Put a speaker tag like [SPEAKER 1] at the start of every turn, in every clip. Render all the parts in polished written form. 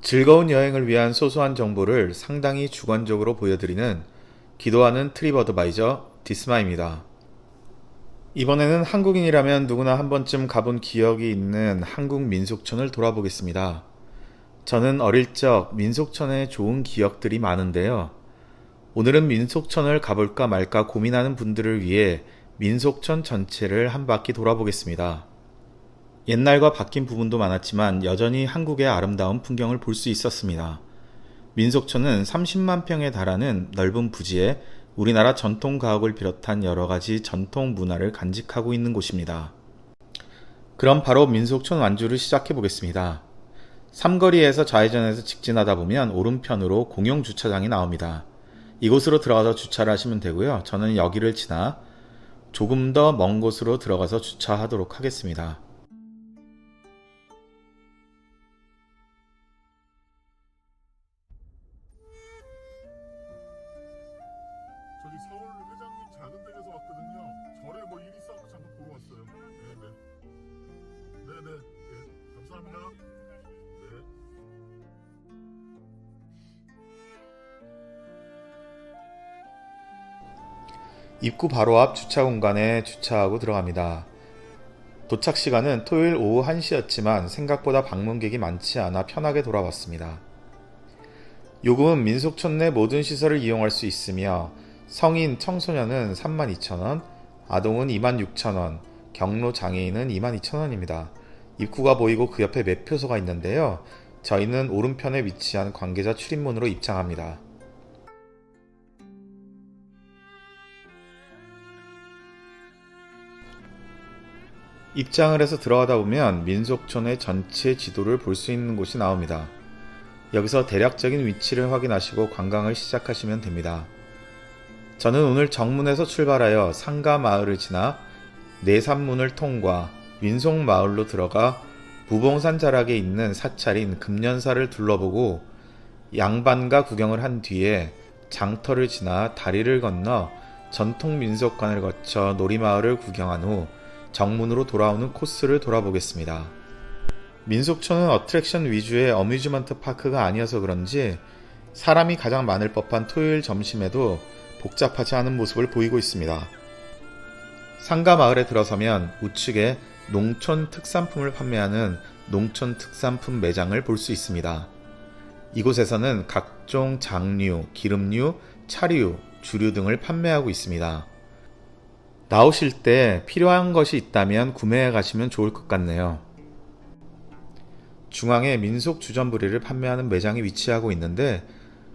[SPEAKER 1] 즐거운 여행을 위한 소소한 정보를 상당히 주관적으로 보여드리는 기도하는 트립 어드바이저 디스마입니다. 이번에는 한국인이라면 누구나 한 번쯤 가본 기억이 있는 한국 민속촌을 돌아보겠습니다. 저는 어릴 적 민속촌에 좋은 기억들이 많은데요. 오늘은 민속촌을 가볼까 말까 고민하는 분들을 위해 민속촌 전체를 한 바퀴 돌아보겠습니다. 옛날과 바뀐 부분도 많았지만 여전히 한국의 아름다운 풍경을 볼 수 있었습니다. 민속촌은 30만 평에 달하는 넓은 부지에 우리나라 전통 가옥을 비롯한 여러 가지 전통 문화를 간직하고 있는 곳입니다. 그럼 바로 민속촌 완주를 시작해 보겠습니다. 삼거리에서 좌회전해서 직진하다 보면 오른편으로 공용 주차장이 나옵니다. 이곳으로 들어가서 주차를 하시면 되고요. 저는 여기를 지나 조금 더 먼 곳으로 들어가서 주차하도록 하겠습니다.
[SPEAKER 2] 저기 서울 회장님 작은 댁에서 왔거든요. 절에 뭐 일 있어서 잠깐 보러 왔어요. 네네. 네네. 네. 감사합니다. 네.
[SPEAKER 1] 입구 바로 앞 주차 공간에 주차하고 들어갑니다. 도착 시간은 토요일 오후 1시였지만 생각보다 방문객이 많지 않아 편하게 돌아왔습니다. 요금은 민속촌 내 모든 시설을 이용할 수 있으며 성인, 청소년은 32,000원, 아동은 26,000원, 경로 장애인은 22,000원입니다. 입구가 보이고 그 옆에 매표소가 있는데요. 저희는 오른편에 위치한 관계자 출입문으로 입장합니다. 입장을 해서 들어가다 보면 민속촌의 전체 지도를 볼 수 있는 곳이 나옵니다. 여기서 대략적인 위치를 확인하시고 관광을 시작하시면 됩니다. 저는 오늘 정문에서 출발하여 상가마을을 지나 내산문을 통과 민속마을로 들어가 부봉산 자락에 있는 사찰인 금년사를 둘러보고 양반가 구경을 한 뒤에 장터를 지나 다리를 건너 전통민속관을 거쳐 놀이마을을 구경한 후 정문으로 돌아오는 코스를 돌아보겠습니다. 민속촌은 어트랙션 위주의 어뮤즈먼트 파크가 아니어서 그런지 사람이 가장 많을 법한 토요일 점심에도 복잡하지 않은 모습을 보이고 있습니다. 상가 마을에 들어서면 우측에 농촌 특산품을 판매하는 농촌 특산품 매장을 볼 수 있습니다. 이곳에서는 각종 장류, 기름류, 차류, 주류 등을 판매하고 있습니다. 나오실 때 필요한 것이 있다면 구매해 가시면 좋을 것 같네요. 중앙에 민속 주전부리를 판매하는 매장이 위치하고 있는데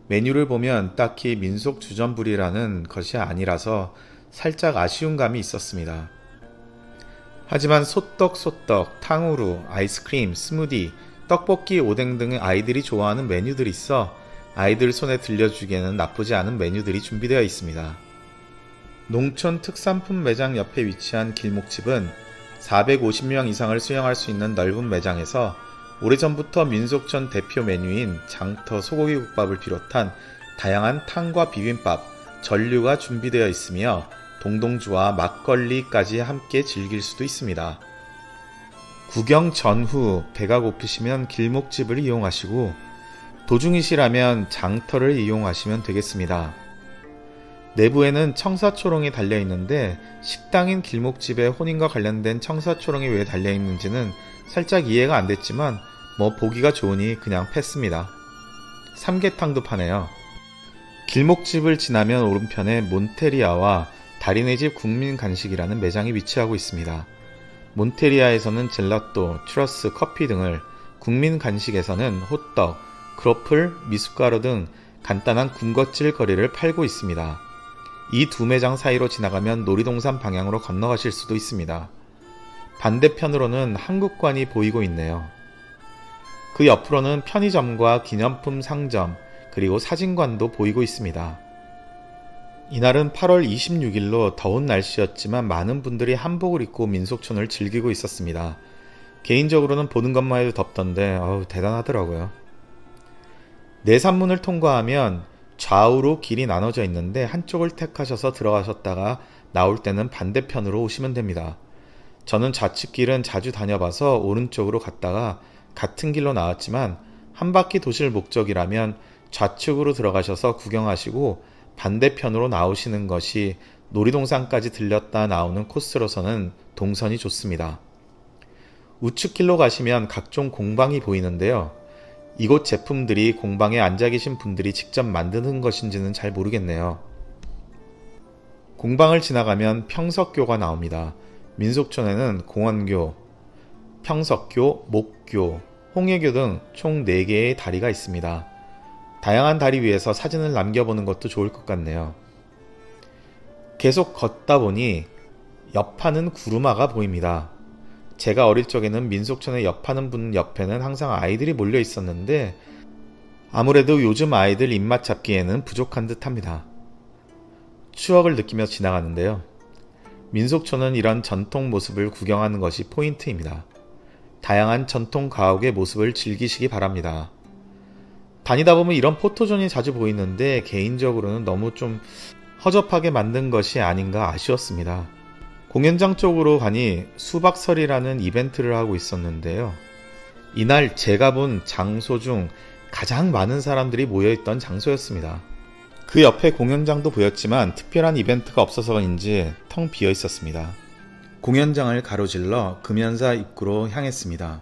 [SPEAKER 1] 메뉴를 보면 딱히 민속 주전부리라는 것이 아니라서 살짝 아쉬운 감이 있었습니다. 하지만 소떡, 탕후루, 아이스크림, 스무디, 떡볶이, 오뎅 등의 아이들이 좋아하는 메뉴들이 있어 아이들 손에 들려주기에는 나쁘지 않은 메뉴들이 준비되어 있습니다. 농촌 특산품 매장 옆에 위치한 길목집은 450명 이상을 수용할 수 있는 넓은 매장에서 오래전부터 민속촌 대표 메뉴인 장터 소고기국밥을 비롯한 다양한 탕과 비빔밥, 전류가 준비되어 있으며 동동주와 막걸리까지 함께 즐길 수도 있습니다. 구경 전후 배가 고프시면 길목집을 이용하시고 도중이시라면 장터를 이용하시면 되겠습니다. 내부에는 청사초롱이 달려있는데 식당인 길목집에 혼인과 관련된 청사초롱이 왜 달려있는지는 살짝 이해가 안 됐지만 보기가 좋으니 그냥 패스입니다. 삼계탕도 파네요. 길목집을 지나면 오른편에 몬테리아와 달인의 집 국민간식이라는 매장이 위치하고 있습니다. 몬테리아에서는 젤라또, 추러스, 커피 등을, 국민간식에서는 호떡, 크로플, 미숫가루 등 간단한 군것질 거리를 팔고 있습니다. 이 두 매장 사이로 지나가면 놀이동산 방향으로 건너가실 수도 있습니다. 반대편으로는 한국관이 보이고 있네요. 그 옆으로는 편의점과 기념품 상점, 그리고 사진관도 보이고 있습니다. 이날은 8월 26일로 더운 날씨였지만 많은 분들이 한복을 입고 민속촌을 즐기고 있었습니다. 개인적으로는 보는 것만 해도 덥던데 대단하더라고요. 내산문을 통과하면 좌우로 길이 나눠져 있는데 한쪽을 택하셔서 들어가셨다가 나올 때는 반대편으로 오시면 됩니다. 저는 좌측 길은 자주 다녀봐서 오른쪽으로 갔다가 같은 길로 나왔지만 한 바퀴 도실 목적이라면 좌측으로 들어가셔서 구경하시고 반대편으로 나오시는 것이 놀이동산까지 들렸다 나오는 코스로서는 동선이 좋습니다. 우측길로 가시면 각종 공방이 보이는데요. 이곳 제품들이 공방에 앉아 계신 분들이 직접 만드는 것인지는 잘 모르겠네요. 공방을 지나가면 평석교가 나옵니다. 민속촌에는 공원교, 평석교, 목교, 홍해교 등 총 4개의 다리가 있습니다. 다양한 다리 위에서 사진을 남겨보는 것도 좋을 것 같네요. 계속 걷다 보니 엽하는 구루마가 보입니다. 제가 어릴 적에는 민속촌에 엽하는 분 옆에는 항상 아이들이 몰려 있었는데 아무래도 요즘 아이들 입맛 잡기에는 부족한 듯 합니다. 추억을 느끼며 지나가는데요. 민속촌은 이런 전통 모습을 구경하는 것이 포인트입니다. 다양한 전통 가옥의 모습을 즐기시기 바랍니다. 다니다 보면 이런 포토존이 자주 보이는데 개인적으로는 너무 좀 허접하게 만든 것이 아닌가 아쉬웠습니다. 공연장 쪽으로 가니 수박설이라는 이벤트를 하고 있었는데요. 이날 제가 본 장소 중 가장 많은 사람들이 모여있던 장소였습니다. 그 옆에 공연장도 보였지만 특별한 이벤트가 없어서인지 텅 비어 있었습니다. 공연장을 가로질러 금연사 입구로 향했습니다.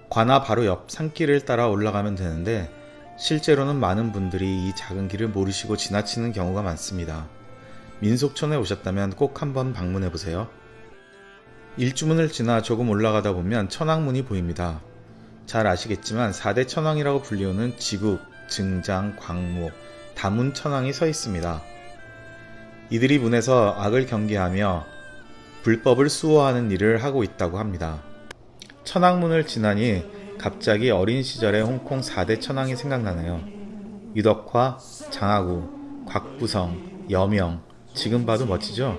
[SPEAKER 1] 관아 바로 옆 산길을 따라 올라가면 되는데 실제로는 많은 분들이 이 작은 길을 모르시고 지나치는 경우가 많습니다. 민속촌에 오셨다면 꼭 한번 방문해보세요. 일주문을 지나 조금 올라가다 보면 천왕문이 보입니다. 잘 아시겠지만 4대 천왕이라고 불리우는 지국, 증장, 광무, 다문 천왕이 서 있습니다. 이들이 문에서 악을 경계하며 불법을 수호하는 일을 하고 있다고 합니다. 천왕문을 지나니 갑자기 어린 시절의 홍콩 4대 천왕이 생각나네요. 유덕화, 장하구, 곽부성, 여명, 지금 봐도 멋지죠?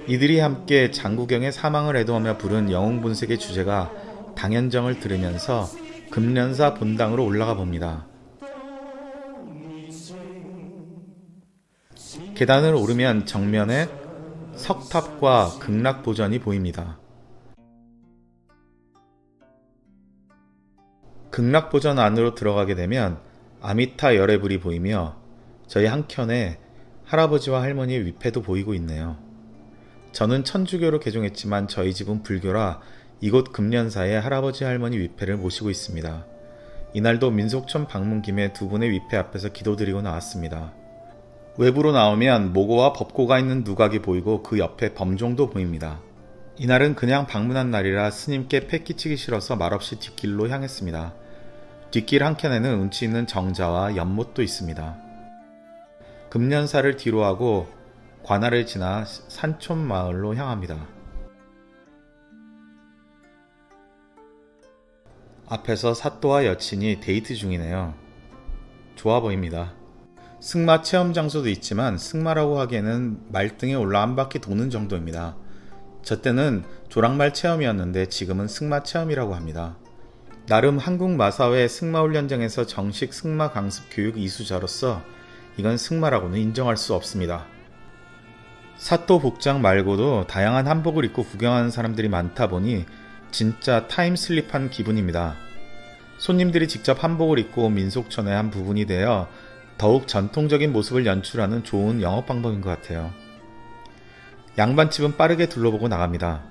[SPEAKER 1] 이들이 함께 장구경의 사망을 애도하며 부른 영웅본색의 주제가 당연정을 들으면서 금련사 본당으로 올라가 봅니다. 계단을 오르면 정면에 석탑과 극락보전이 보입니다. 극락보전 안으로 들어가게 되면 아미타 열애불이 보이며 저희 한켠에 할아버지와 할머니의 위패도 보이고 있네요. 저는 천주교로 개종했지만 저희 집은 불교라 이곳 금련사에 할아버지 할머니 위패를 모시고 있습니다. 이날도 민속촌 방문 김에 두 분의 위패 앞에서 기도드리고 나왔습니다. 외부로 나오면 모고와 법고가 있는 누각이 보이고 그 옆에 범종도 보입니다. 이날은 그냥 방문한 날이라 스님께 패 끼치기 싫어서 말없이 뒷길로 향했습니다. 뒷길 한켠에는 운치 있는 정자와 연못도 있습니다. 금련사를 뒤로하고 관아를 지나 산촌마을로 향합니다. 앞에서 사또와 여친이 데이트 중이네요. 좋아 보입니다. 승마 체험 장소도 있지만 승마라고 하기에는 말등에 올라 한 바퀴 도는 정도입니다. 저 때는 조랑말 체험이었는데 지금은 승마 체험이라고 합니다. 나름 한국 마사회 승마훈련장에서 정식 승마 강습 교육 이수자로서 이건 승마라고는 인정할 수 없습니다. 사또 복장 말고도 다양한 한복을 입고 구경하는 사람들이 많다 보니 진짜 타임슬립한 기분입니다. 손님들이 직접 한복을 입고 민속촌의 한 부분이 되어 더욱 전통적인 모습을 연출하는 좋은 영업 방법인 것 같아요. 양반집은 빠르게 둘러보고 나갑니다.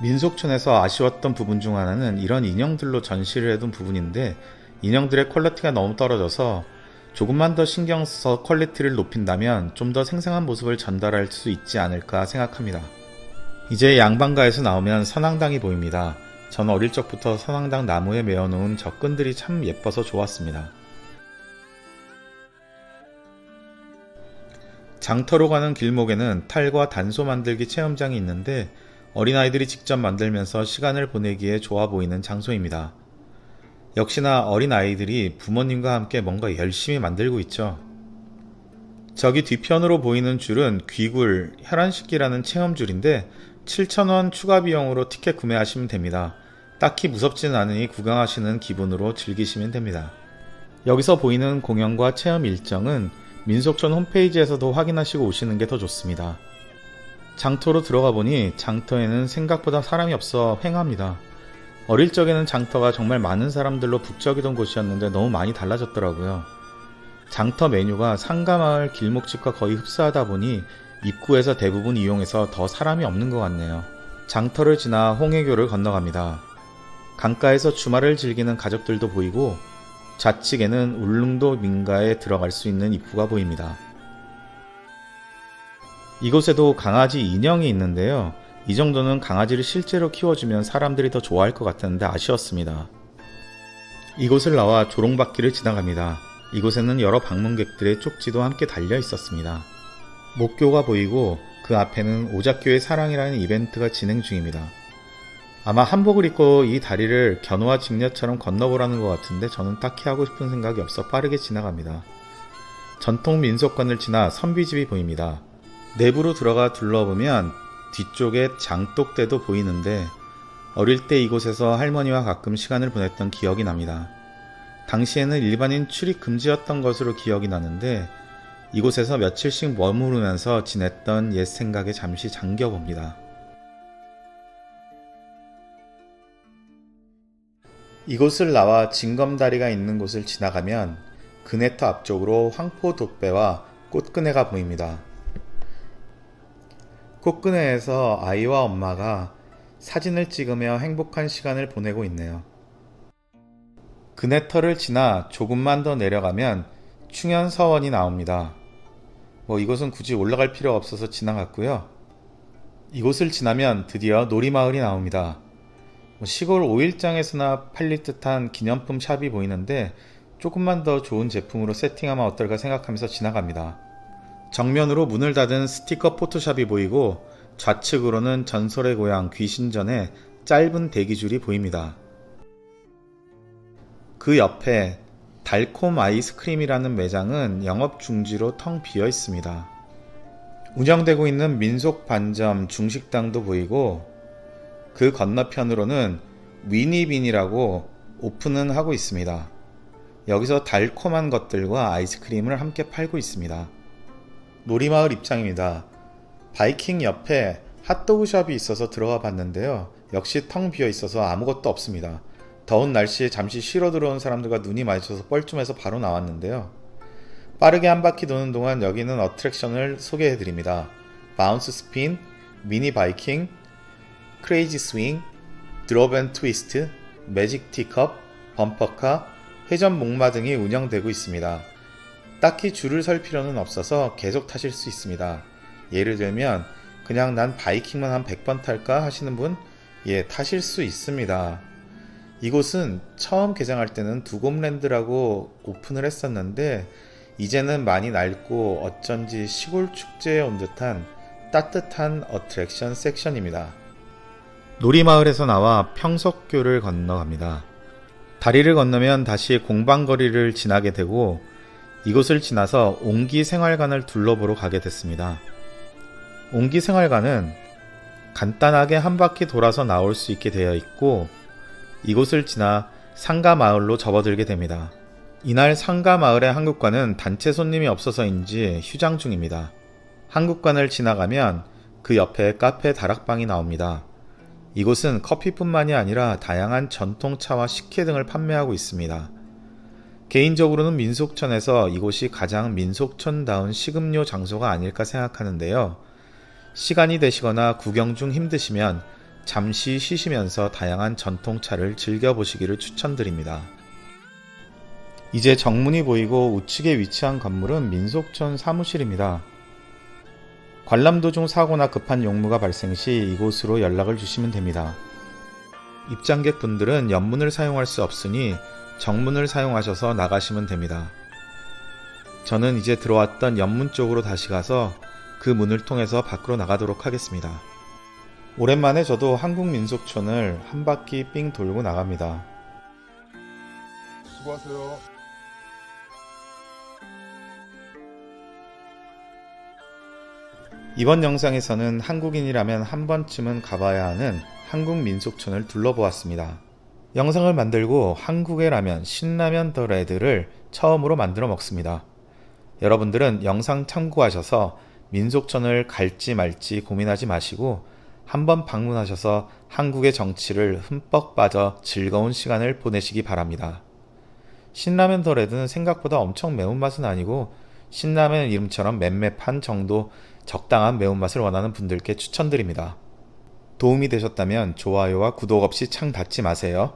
[SPEAKER 1] 민속촌에서 아쉬웠던 부분 중 하나는 이런 인형들로 전시를 해둔 부분인데 인형들의 퀄리티가 너무 떨어져서 조금만 더 신경 써서 퀄리티를 높인다면 좀 더 생생한 모습을 전달할 수 있지 않을까 생각합니다. 이제 양반가에서 나오면 선앙당이 보입니다. 전 어릴 적부터 선앙당 나무에 메어놓은 접근들이 참 예뻐서 좋았습니다. 장터로 가는 길목에는 탈과 단소 만들기 체험장이 있는데 어린아이들이 직접 만들면서 시간을 보내기에 좋아 보이는 장소입니다. 역시나 어린아이들이 부모님과 함께 뭔가 열심히 만들고 있죠. 저기 뒤편으로 보이는 줄은 귀굴, 혈안식기라는 체험줄인데 7,000원 추가 비용으로 티켓 구매하시면 됩니다. 딱히 무섭지는 않으니 구경하시는 기분으로 즐기시면 됩니다. 여기서 보이는 공연과 체험 일정은 민속촌 홈페이지에서도 확인하시고 오시는 게 더 좋습니다. 장터로 들어가 보니 장터에는 생각보다 사람이 없어 횡합니다. 어릴 적에는 장터가 정말 많은 사람들로 북적이던 곳이었는데 너무 많이 달라졌더라고요. 장터 메뉴가 상가마을 길목집과 거의 흡사하다 보니 입구에서 대부분 이용해서 더 사람이 없는 것 같네요. 장터를 지나 홍해교를 건너갑니다. 강가에서 주말을 즐기는 가족들도 보이고 좌측에는 울릉도 민가에 들어갈 수 있는 입구가 보입니다. 이곳에도 강아지 인형이 있는데요. 이 정도는 강아지를 실제로 키워주면 사람들이 더 좋아할 것 같았는데 아쉬웠습니다. 이곳을 나와 조롱바퀴를 지나갑니다. 이곳에는 여러 방문객들의 쪽지도 함께 달려 있었습니다. 목교가 보이고 그 앞에는 오작교의 사랑이라는 이벤트가 진행 중입니다. 아마 한복을 입고 이 다리를 견우와 직녀처럼 건너보라는 것 같은데 저는 딱히 하고 싶은 생각이 없어 빠르게 지나갑니다. 전통 민속관을 지나 선비집이 보입니다. 내부로 들어가 둘러보면 뒤쪽에 장독대도 보이는데 어릴 때 이곳에서 할머니와 가끔 시간을 보냈던 기억이 납니다. 당시에는 일반인 출입 금지였던 것으로 기억이 나는데 이곳에서 며칠씩 머무르면서 지냈던 옛 생각에 잠시 잠겨봅니다. 이곳을 나와 징검다리가 있는 곳을 지나가면 그네터 앞쪽으로 황포독배와 꽃그네가 보입니다. 꽃그네에서 아이와 엄마가 사진을 찍으며 행복한 시간을 보내고 있네요. 그네터를 지나 조금만 더 내려가면 충현서원이 나옵니다. 이곳은 굳이 올라갈 필요가 없어서 지나갔고요. 이곳을 지나면 드디어 놀이마을이 나옵니다. 시골 오일장에서나 팔릴 듯한 기념품 샵이 보이는데 조금만 더 좋은 제품으로 세팅하면 어떨까 생각하면서 지나갑니다. 정면으로 문을 닫은 스티커 포토샵이 보이고 좌측으로는 전설의 고향 귀신전의 짧은 대기줄이 보입니다. 그 옆에 달콤 아이스크림이라는 매장은 영업 중지로 텅 비어 있습니다. 운영되고 있는 민속 반점 중식당도 보이고 그 건너편으로는 위니빈이라고 오픈은 하고 있습니다. 여기서 달콤한 것들과 아이스크림을 함께 팔고 있습니다. 놀이마을 입장입니다. 바이킹 옆에 핫도그숍이 있어서 들어가 봤는데요. 역시 텅 비어 있어서 아무것도 없습니다. 더운 날씨에 잠시 쉬러 들어온 사람들과 눈이 마주쳐서 뻘쭘해서 바로 나왔는데요. 빠르게 한 바퀴 도는 동안 여기는 어트랙션을 소개해드립니다. 바운스 스핀, 미니 바이킹, 크레이지 스윙, 드롭 앤 트위스트, 매직 티컵, 범퍼카, 회전 목마 등이 운영되고 있습니다. 딱히 줄을 설 필요는 없어서 계속 타실 수 있습니다. 예를 들면 그냥 난 바이킹만 한 100번 탈까 하시는 분 타실 수 있습니다. 이곳은 처음 개장할 때는 두곰랜드라고 오픈을 했었는데 이제는 많이 낡고 어쩐지 시골 축제에 온 듯한 따뜻한 어트랙션 섹션입니다. 놀이마을에서 나와 평석교를 건너갑니다. 다리를 건너면 다시 공방거리를 지나게 되고 이곳을 지나서 옹기생활관을 둘러보러 가게 됐습니다. 옹기생활관은 간단하게 한 바퀴 돌아서 나올 수 있게 되어 있고 이곳을 지나 상가마을로 접어들게 됩니다. 이날 상가마을의 한국관은 단체 손님이 없어서인지 휴장 중입니다. 한국관을 지나가면 그 옆에 카페 다락방이 나옵니다. 이곳은 커피뿐만이 아니라 다양한 전통차와 식혜 등을 판매하고 있습니다. 개인적으로는 민속촌에서 이곳이 가장 민속촌다운 식음료 장소가 아닐까 생각하는데요. 시간이 되시거나 구경 중 힘드시면 잠시 쉬시면서 다양한 전통차를 즐겨보시기를 추천드립니다. 이제 정문이 보이고 우측에 위치한 건물은 민속촌 사무실입니다. 관람도 중 사고나 급한 용무가 발생 시 이곳으로 연락을 주시면 됩니다. 입장객분들은 옆문을 사용할 수 없으니 정문을 사용하셔서 나가시면 됩니다. 저는 이제 들어왔던 옆문 쪽으로 다시 가서 그 문을 통해서 밖으로 나가도록 하겠습니다. 오랜만에 저도 한국민속촌을 한 바퀴 삥 돌고 나갑니다.
[SPEAKER 2] 수고하세요.
[SPEAKER 1] 이번 영상에서는 한국인이라면 한 번쯤은 가봐야 하는 한국민속촌을 둘러보았습니다. 영상을 만들고 한국의 라면 신라면 더 레드를 처음으로 만들어 먹습니다. 여러분들은 영상 참고하셔서 민속촌을 갈지 말지 고민하지 마시고 한번 방문하셔서 한국의 정치를 흠뻑 빠져 즐거운 시간을 보내시기 바랍니다. 신라면 덜에는 생각보다 엄청 매운맛은 아니고 신라면 이름처럼 맵맵한 정도 적당한 매운맛을 원하는 분들께 추천드립니다. 도움이 되셨다면 좋아요와 구독 없이 창 닫지 마세요.